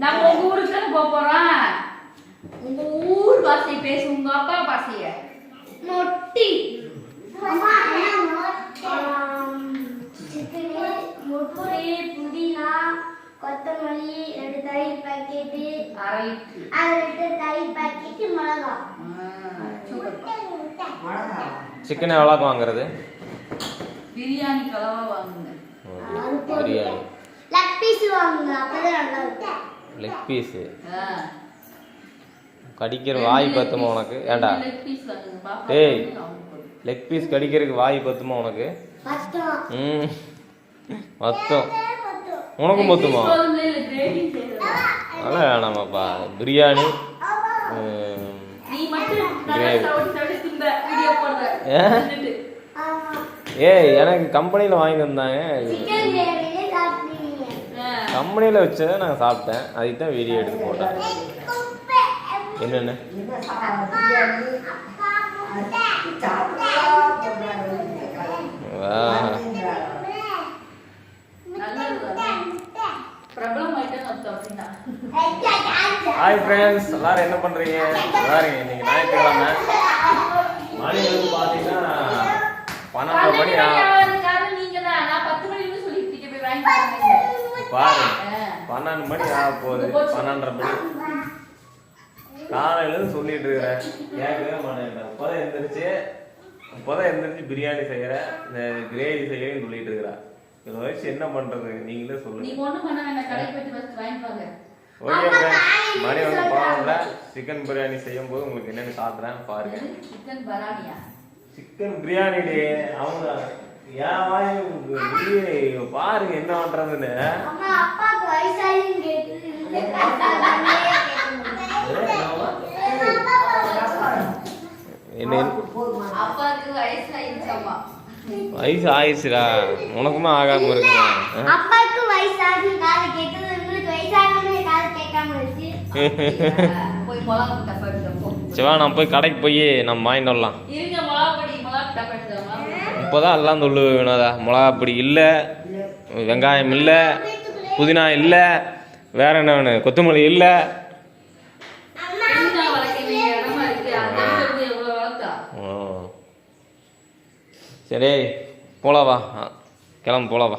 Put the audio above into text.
நம்ம உங்க ஊருக்கு தானே போறோம். உங்க ஊர் பாஷை பேசு, உங்க அப்பா பாஷைய. நொட்டி முட்டையே புதினா கொத்தமல்லி 2 தயிர் பாக்கெட் 1/2 லிட்டர் தயிர் பாக்கெட் மிளகாய். சிக்கன் எவ்வளோக்கு வாங்குறது? பிரியாணி கலவா வாங்குங்க. பிரியாணி லெக் பீஸ் வாங்குங்க, அப்பதான் நல்லா இருக்கும். லெக் பீஸ் கடிக்கிற வாய் பத்துமா உனக்கு? ஏண்டா டேய், லெக் பீஸ் கடிக்கிறதுக்கு வாய் பத்துமா உனக்கு? ம் மொத்தம் உனக்கும் மொத்தமா? அதெல்லாம் வேணாமாப்பா. பிரியாணி ஏய் எனக்கு கம்பெனியில் வாங்கி தந்தாங்க. கம்பெனியில் வச்சதை நான் சாப்பிட்டேன். அதுக்கு தான் வீடியோ எடுத்து போட்டேன். என்னென்ன ஹாய் ஃப்ரெண்ட்ஸ், எல்லாரும் என்ன பண்றீங்க? எல்லாரும் இன்னைக்கு ஞாயிற்றுக்கிழமை மணி வந்து பார்த்தீங்கன்னா 12 மணி பாருங்க, 12 மணி ஆக போகுது. 12:30 மணி காலையில சொல்லிட்டு இருக்கிறேன். கேட்கவே மாட்டேன். இப்போதான் எந்திரிச்சு பிரியாணி செய்யறேன், இந்த கிரேவி செய்யறேன்னு சொல்லிட்டு இருக்கிறேன். இதை வச்சு என்ன பண்றது நீங்களே சொல்லுங்க. ஓகே ஃப்ரெண்ட்ஸ், மணி வந்து 12. சிக்கன் பிரியாணி செய்யும் போது உங்களுக்கு என்னென்னு சாப்பிட்றேன் பாருங்க. சிக்கன் பிரியாணி அவங்க ஏன் வாய் பாருங்க என்ன பண்றதுன்னு. வயசு ஆயிடுச்சுடா, உனக்குமா ஆகாம இருக்குமா? சிவா, நான் போய் கடைக்கு போய் நம்ம வாங்கிட்டு வரலாம். இப்போதான் எல்லாம் சொல்லு வேணாதா. மிளகாப்பொடி இல்லை, வெங்காயம் இல்லை, புதினா இல்லை, வேற என்ன வேணும்? கொத்தமல்லி இல்லை. சரி போலாவா, கிளம்பு போலாவா.